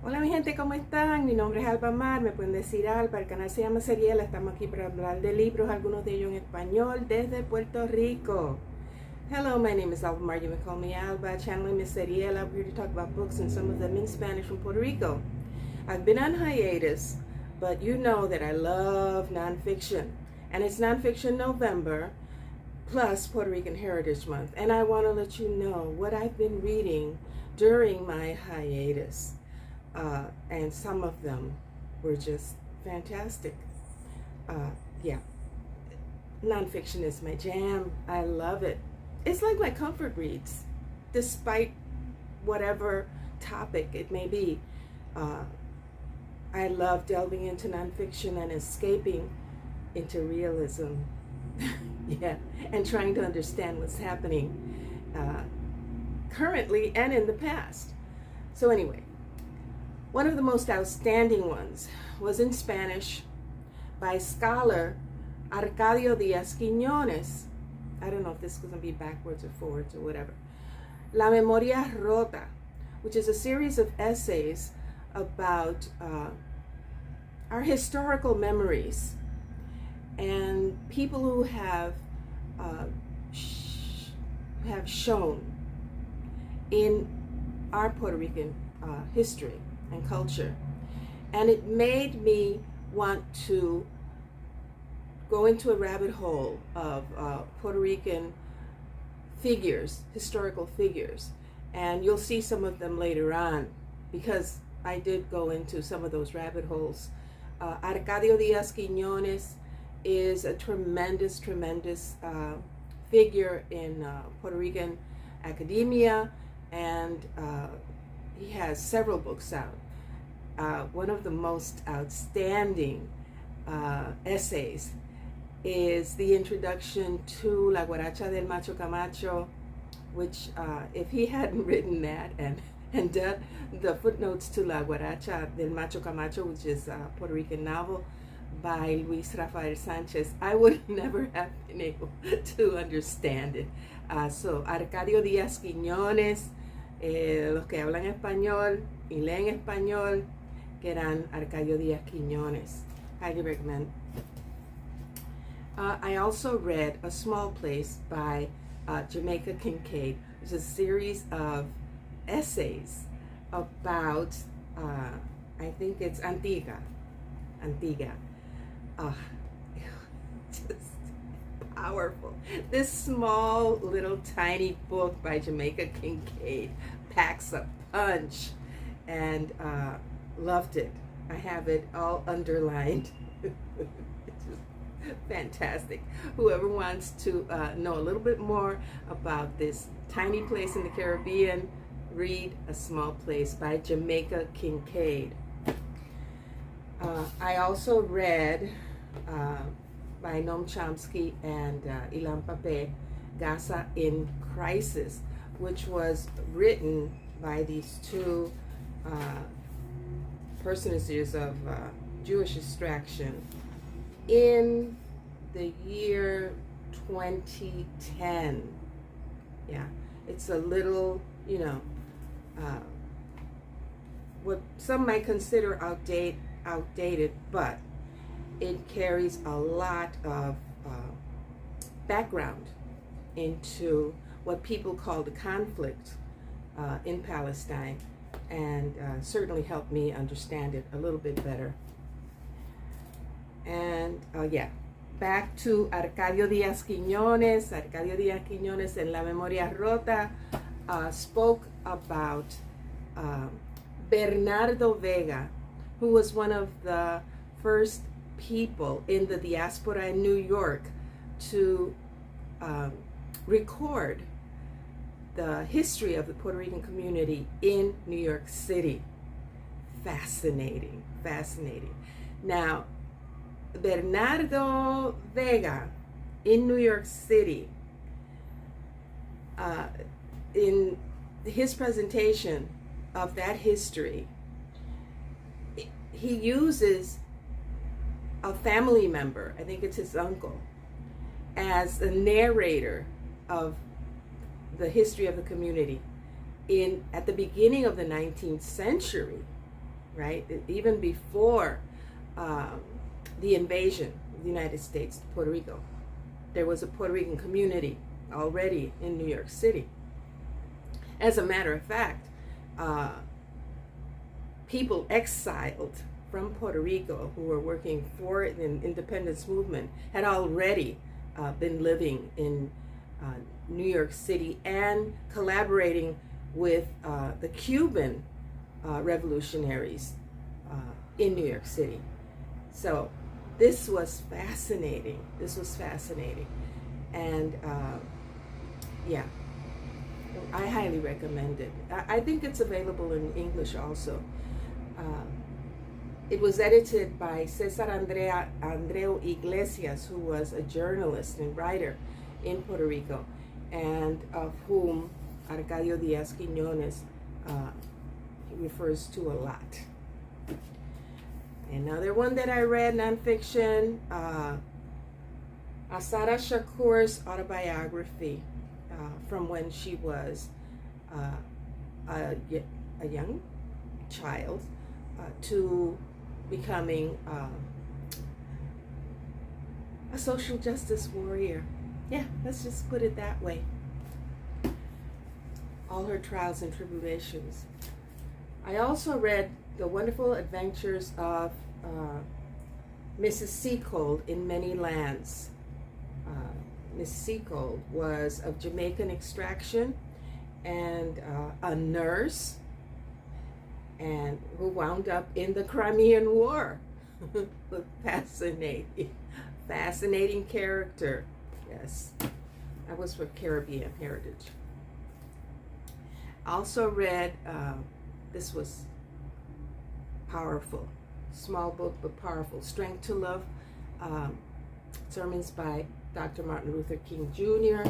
Hola mi gente, ¿cómo están? Mi nombre es Alba Mar, me pueden decir Alba, el canal se llama Seriela, estamos aquí para hablar de libros, algunos de ellos en español, desde Puerto Rico. Hello, my name is Alba Mar, you may call me Alba, channeling Miss Seriela, we're here to talk about books and some of them in Spanish from Puerto Rico. I've been on hiatus, but you know that I love nonfiction, and it's Nonfiction November, plus Puerto Rican Heritage Month, and I want to let you know what I've been reading during my hiatus. And some of them were just fantastic. Yeah, nonfiction is my jam. I love it. It's like my comfort reads, despite whatever topic it may be. I love delving into nonfiction and escaping into realism. Yeah, and trying to understand what's happening currently and in the past. So anyway, one of the most outstanding ones was in Spanish by scholar Arcadio Díaz Quiñones. I don't know if this is going to be backwards or forwards or whatever. Memorias, rota, which is a series of essays about our historical memories and people who have shown in our Puerto Rican history and culture. And it made me want to go into a rabbit hole of Puerto Rican figures, historical figures. And you'll see some of them later on, because I did go into some of those rabbit holes. Arcadio Díaz Quiñones is a tremendous figure in Puerto Rican academia, and he has several books out. One of the most outstanding essays is the introduction to La Guaracha del Macho Camacho, which if he hadn't written that and done the footnotes to La Guaracha del Macho Camacho, which is a Puerto Rican novel by Luis Rafael Sanchez, I would never have been able to understand it. So Arcadio Díaz Quiñones, los que hablan español y leen español, que eran Arcadio Díaz Quiñones. Highly recommend. I also read A Small Place by Jamaica Kincaid, which is a series of essays about, I think it's Antigua. Just powerful. This small little tiny book by Jamaica Kincaid packs a punch, and loved it. I have it all underlined. It's just fantastic. Whoever wants to know a little bit more about this tiny place in the Caribbean, read A Small Place by Jamaica Kincaid. I also read by Noam Chomsky and Ilan Pappé, Gaza in Crisis, which was written by these two personages of Jewish extraction in the year 2010. Yeah, it's a little, what some might consider outdated, but it carries a lot of background into what people call the conflict in Palestine, and certainly helped me understand it a little bit better. And yeah, back to Arcadio Díaz Quiñones. Arcadio Díaz Quiñones en Memorias, rota spoke about Bernardo Vega, who was one of the first people in the diaspora in New York to record the history of the Puerto Rican community in New York City. Fascinating. Now, Bernardo Vega in New York City, in his presentation of that history, he uses a family member, I think it's his uncle, as the narrator of the history of the community at the beginning of the 19th century. right? Even before the invasion of the United States to Puerto Rico, there was a Puerto Rican community already in New York City. As a matter of fact, people exiled from Puerto Rico who were working for the independence movement had already been living in New York City and collaborating with the Cuban revolutionaries in New York City. So this was fascinating. And yeah, I highly recommend it. I think it's available in English also. It was edited by César Andreu Iglesias, who was a journalist and writer in Puerto Rico, and of whom Arcadio Díaz Quiñones refers to a lot. Another one that I read, nonfiction, Assata Shakur's autobiography from when she was a young child to becoming a social justice warrior. Yeah, let's just put it that way. All her trials and tribulations. I also read The Wonderful Adventures of Mrs. Seacole in Many Lands. Miss Seacole was of Jamaican extraction and a nurse, and who wound up in the Crimean War. Fascinating character. Yes, that was for Caribbean heritage. Also read, this was powerful, small book but powerful, Strength to Love, sermons by Dr. Martin Luther King Jr.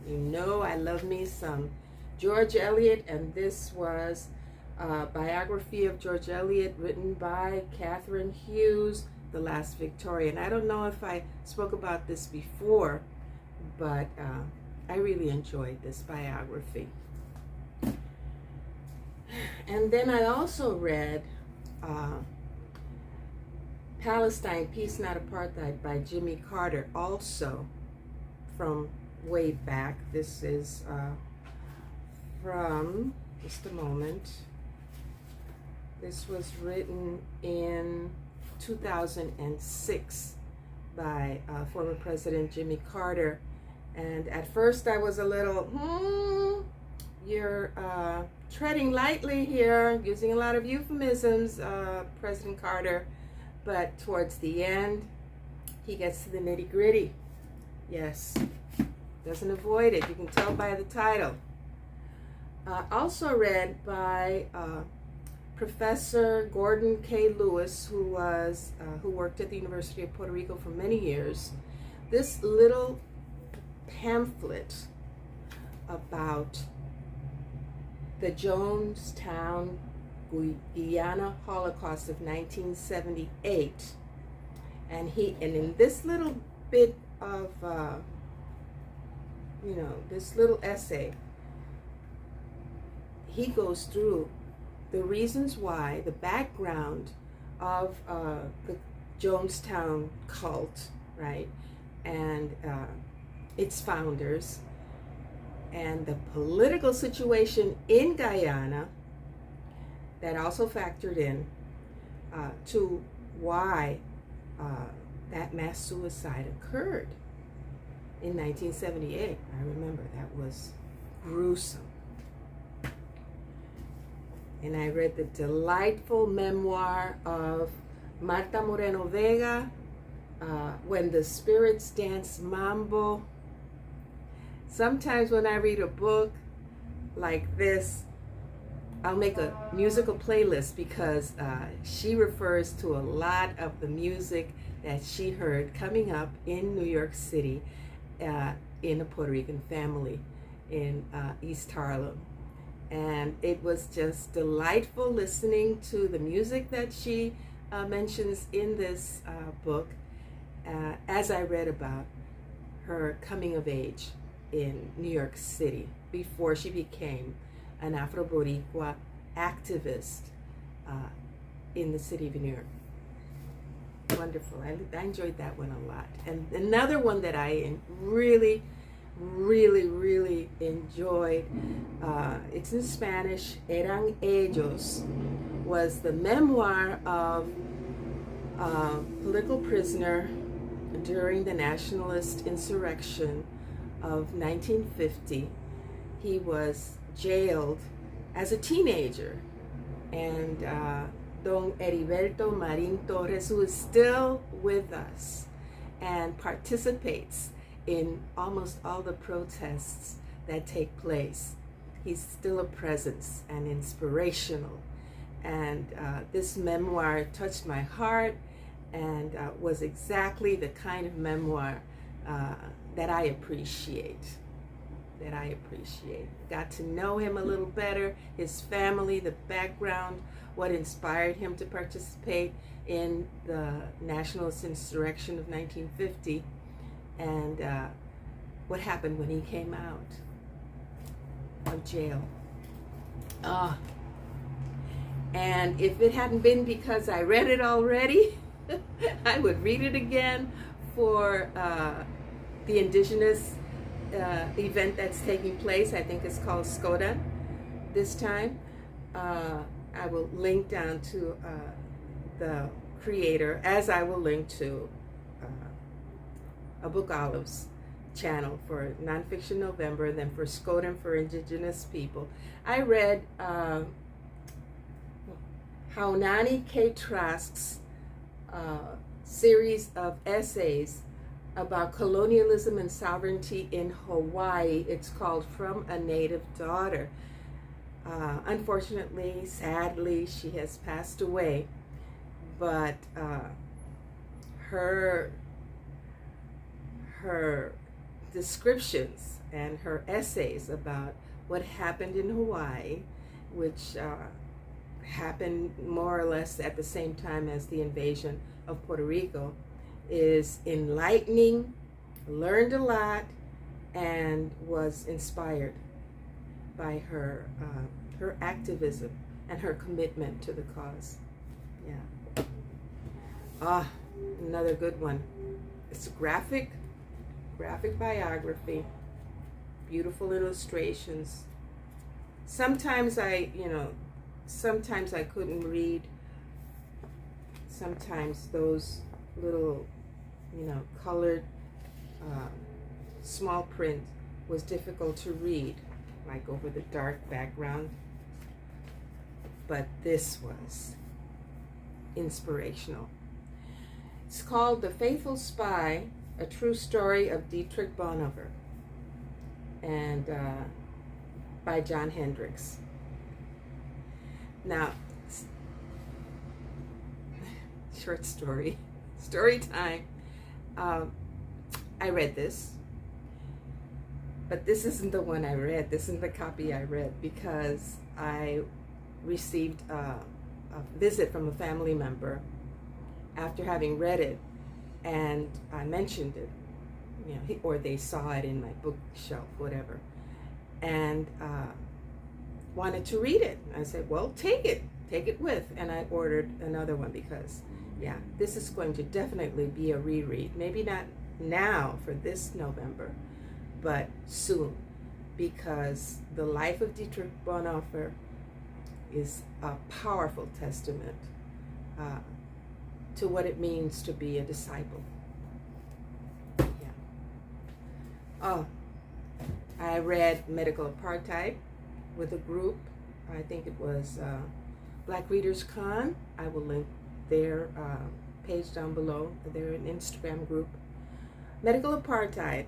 You know I love me some George Eliot, and this was a biography of George Eliot written by Kathryn Hughes, The Last Victorian. I don't know if I spoke about this before, but I really enjoyed this biography. And then I also read Palestine, Peace Not Apartheid by Jimmy Carter, also from way back. This is from, just a moment, this was written in 2006 by former President Jimmy Carter. And at first I was a little, you're treading lightly here, using a lot of euphemisms, President Carter. But towards the end, he gets to the nitty-gritty. Yes, doesn't avoid it. You can tell by the title. Also read by Professor Gordon K. Lewis, who worked at the University of Puerto Rico for many years. This little pamphlet about the Jonestown, Guyana Holocaust of 1978, and in this little bit of this little essay, he goes through the reasons why, the background of the Jonestown cult, right, and its founders, and the political situation in Guyana that also factored in to why that mass suicide occurred in 1978. I remember that was gruesome. And I read the delightful memoir of Marta Moreno Vega, When the Spirits Dance Mambo. Sometimes when I read a book like this, I'll make a musical playlist because she refers to a lot of the music that she heard coming up in New York City in a Puerto Rican family in East Harlem. And it was just delightful listening to the music that she mentions in this book as I read about her coming of age in New York City before she became an Afro-Boricua activist in the city of New York. Wonderful. I enjoyed that one a lot. And another one that I really enjoyed, it's in Spanish, Eran Ellos, was the memoir of a political prisoner during the nationalist insurrection of 1950. He was jailed as a teenager, and Don Heriberto Marin Torres, who is still with us and participates in almost all the protests that take place. He's still a presence and inspirational. And this memoir touched my heart and was exactly the kind of memoir that I appreciate. Got to know him a little better, his family, the background, what inspired him to participate in the nationalist insurrection of 1950, and what happened when he came out of jail. And if it hadn't been because I read it already, I would read it again for the indigenous event that's taking place. I think it's called Skoden this time. I will link down to the creator, as I will link to a Book Olives channel for Nonfiction November, then for Skoden for Indigenous people. I read Haunani K. Trask's series of essays about colonialism and sovereignty in Hawaii. It's called From a Native Daughter. Unfortunately, sadly, she has passed away, but her descriptions and her essays about what happened in Hawaii, which happened more or less at the same time as the invasion of Puerto Rico, is enlightening, learned a lot, and was inspired by her activism and her commitment to the cause. Yeah. Another good one. It's a graphic biography, beautiful illustrations. Sometimes I couldn't read. Sometimes those little, colored small print was difficult to read, like over the dark background. But this was inspirational. It's called The Faithful Spy, A True Story of Dietrich Bonhoeffer, and by John Hendricks. Now, short story time. I read this, but this isn't the one I read. This isn't the copy I read, because I received a visit from a family member after having read it, and I mentioned it, or they saw it in my bookshelf, whatever, and wanted to read it. I said, well, take it with, and I ordered another one because, this is going to definitely be a reread. Maybe not now for this November, but soon, because the life of Dietrich Bonhoeffer is a powerful testament to what it means to be a disciple. I read Medical Apartheid with a group. I think it was Black Readers Con. I will link their page down below. They're an Instagram group. Medical Apartheid,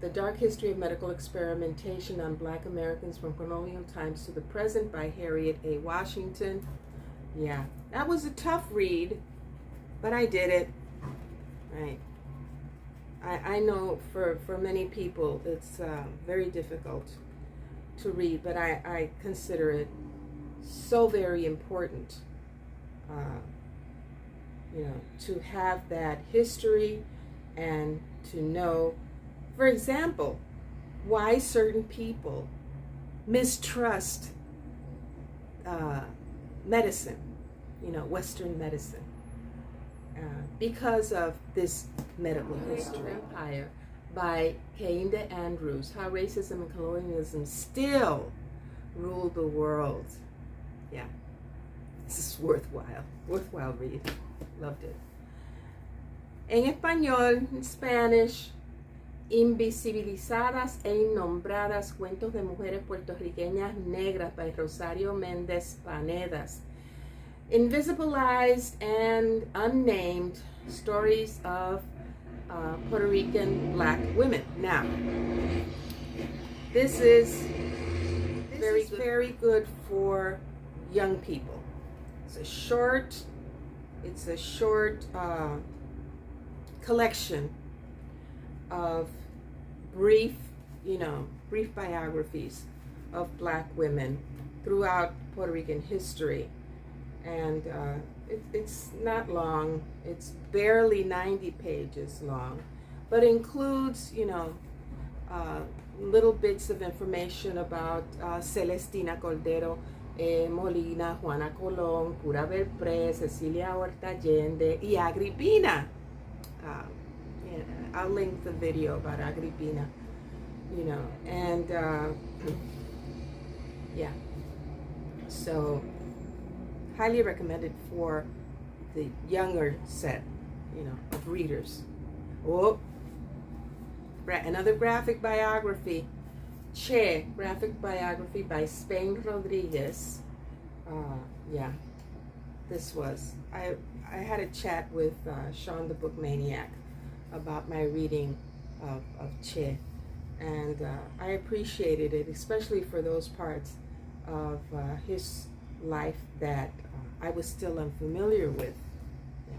The Dark History of Medical Experimentation on Black Americans from Colonial Times to the Present, by Harriet A. Washington. Yeah, that was a tough read, but I did it. Right. I know for many people it's very difficult to read, but I consider it so very important, to have that history and to know, for example, why certain people mistrust medicine, Western medicine, because of this medical history. Empire by Kincaid Andrews, How Racism and Colonialism Still Rule the World. Yeah, this is worthwhile read. Loved it. En español, en Spanish, Invisibilizadas e Innombradas, Cuentos de Mujeres Puertorriqueñas Negras by Rosario Méndez Panedas. Invisibilized and Unnamed Stories of Puerto Rican Black Women. Now, this is very good for young people. It's a short collection of brief biographies of Black women throughout Puerto Rican history. And it's not long. It's barely 90 pages long, but includes, little bits of information about Celestina Cordero Molina, Juana Colón, Pura Belpré, Cecilia Horta Allende, y Agripina. I'll link the video about Agripina, and yeah. So, highly recommended for the younger set, of readers. Oh, another graphic biography, Che, graphic biography by Spain Rodriguez. Yeah, this was, I had a chat with Sean the Book Maniac about my reading of Che, and I appreciated it, especially for those parts of his life that I was still unfamiliar with. Yeah,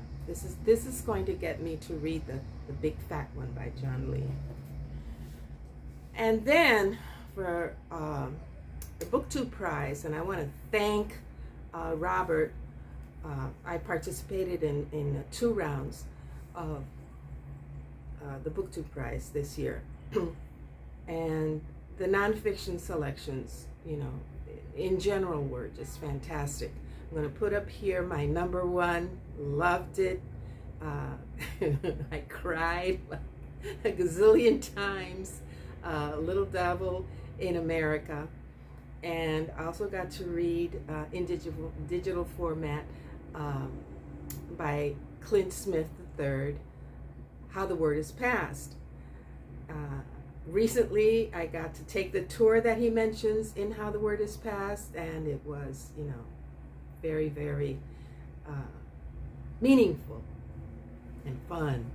this is going to get me to read the big fat one by John Lee. And then for the Booktube Prize, and I want to thank Robert. I participated in 2 rounds of the Booktube Prize this year. And the nonfiction selections, in general, were just fantastic. I'm going to put up here my number 1. Loved it. I cried a gazillion times. Little Devil in America. And I also got to read in digital format by Clint Smith III, How the Word is Passed. Recently, I got to take the tour that he mentions in How the Word is Passed, and it was, very, very meaningful and fun.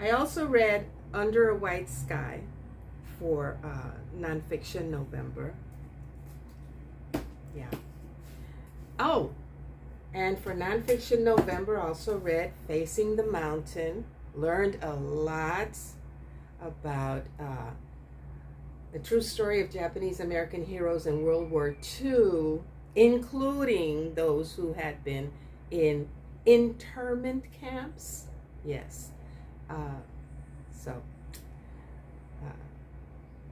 I also read Under a White Sky for Nonfiction November. Yeah. Oh, and for Nonfiction November, also read Facing the Mountain. Learned a lot about the true story of Japanese American heroes in World War II, including those who had been in internment camps. Yes. So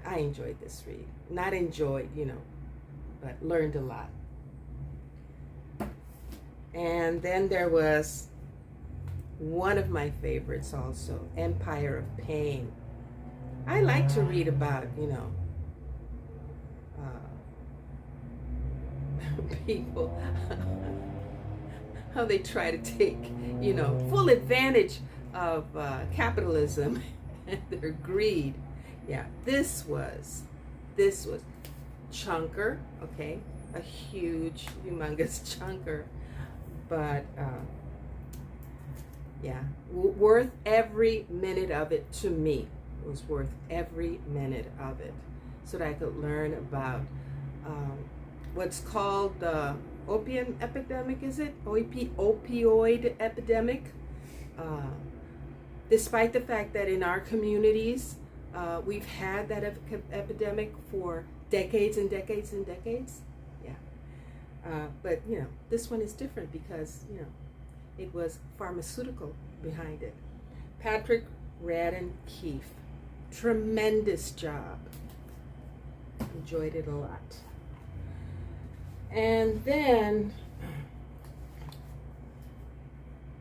I enjoyed this read. Not enjoyed, but learned a lot. And then there was one of my favorites also, Empire of Pain. I like to read about, people, how they try to take, full advantage of capitalism and their greed. Yeah, this was chunker, okay, a huge, humongous chunker, but yeah, worth every minute of it to me. It was worth every minute of it, so that I could learn about what's called the opium epidemic. Is it opioid epidemic? Despite the fact that in our communities we've had that epidemic for decades and decades and decades. Yeah, but this one is different because it was pharmaceutical behind it. Patrick Radden Keefe, tremendous job. Enjoyed it a lot. And then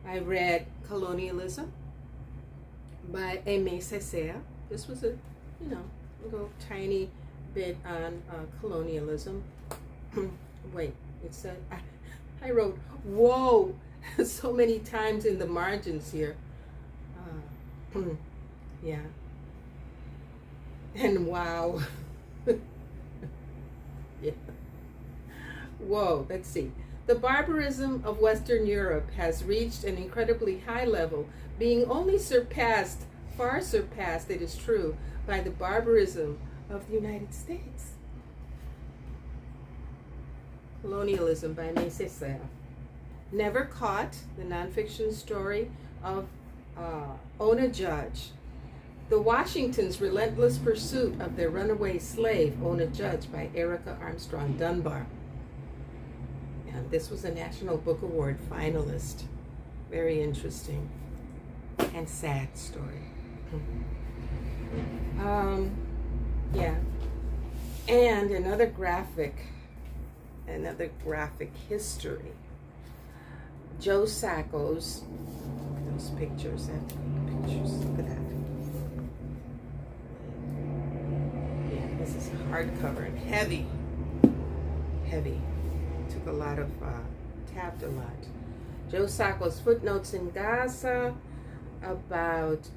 I read Colonialism by Aimé Césaire. This was a, little tiny bit on colonialism. Wait, it said, I wrote, whoa, so many times in the margins here. Yeah. And wow. Yeah. Whoa, let's see. The barbarism of Western Europe has reached an incredibly high level, being only surpassed, far surpassed, it is true, by the barbarism of the United States. Colonialism by Aimé Césaire. Never Caught, the nonfiction story of Ona Judge. The Washingtons' relentless pursuit of their runaway slave, Ona Judge, by Erica Armstrong Dunbar. And this was a National Book Award finalist. Very interesting and sad story. Yeah. And another graphic history. Joe Sacco's, those pictures, look at that. Yeah, this is hardcover and heavy. Took a lot of, tapped a lot. Joe Sacco's Footnotes in Gaza, about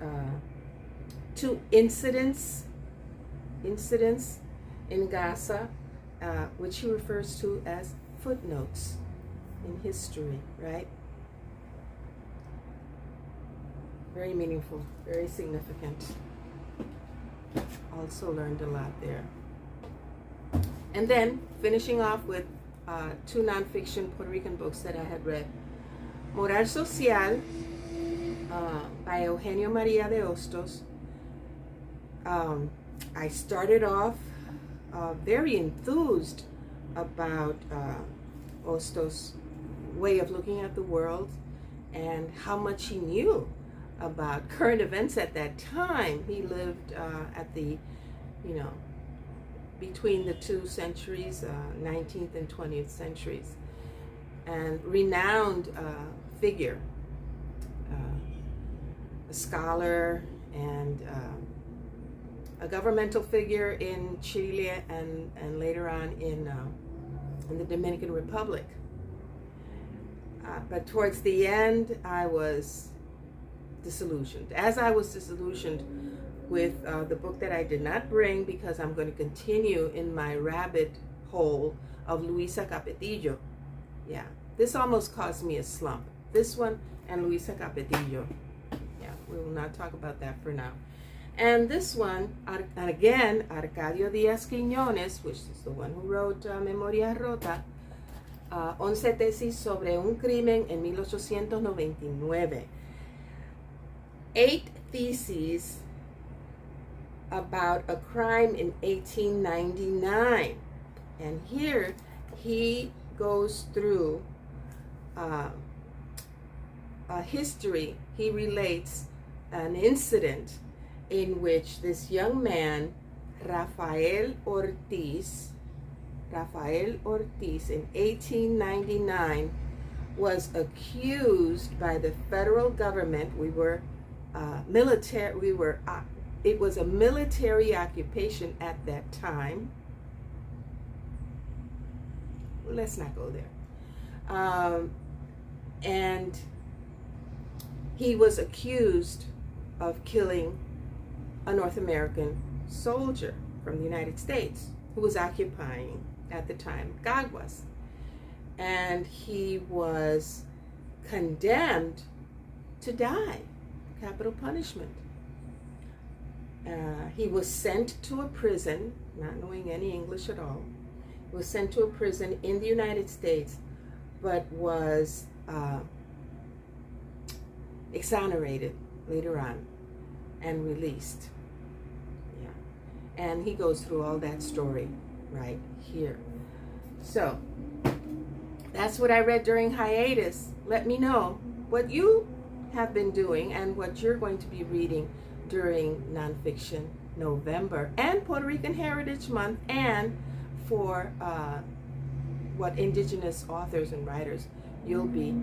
2 incidents in Gaza, which he refers to as footnotes in history, right? Very meaningful, very significant. Also learned a lot there. And then finishing off with 2 nonfiction Puerto Rican books that I had read. Moral Social by Eugenio María de Hostos. I started off very enthused about Hostos' way of looking at the world and how much he knew about current events at that time. He lived at the, between the 2 centuries, 19th and 20th centuries, and renowned figure, a scholar and a governmental figure in Chile and later on in the Dominican Republic. But towards the end, I was disillusioned. As I was disillusioned with the book that I did not bring, because I'm going to continue in my rabbit hole of Luisa Capetillo. Yeah, this almost caused me a slump. This one and Luisa Capetillo. Yeah, we will not talk about that for now. And this one, and again, Arcadio Díaz Quiñones, which is the one who wrote Memorias, rota, 11 tesis sobre un crimen en 1899. 8 theses about a crime in 1899. And here he goes through a history. He relates an incident in which this young man, Rafael Ortiz, in 1899, was accused by the federal government. We were military. It was a military occupation at that time. Well, let's not go there. And he was accused of killing a North American soldier from the United States who was occupying at the time Caguas. And he was condemned to die, capital punishment. He was sent to a prison, not knowing any English at all. He was sent to a prison in the United States, but was exonerated later on and released. Yeah. And he goes through all that story right here. So that's what I read during hiatus. Let me know what you have been doing and what you're going to be reading during Nonfiction November and Puerto Rican Heritage Month, and for what indigenous authors and writers you'll be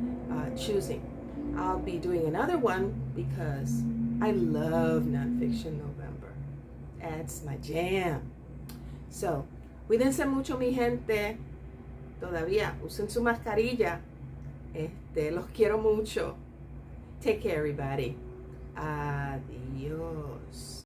choosing. I'll be doing another one because I love Nonfiction November. That's my jam. So, cuídense mucho, mi gente. Todavía usen su mascarilla. Los quiero mucho. Take care, everybody. Adiós.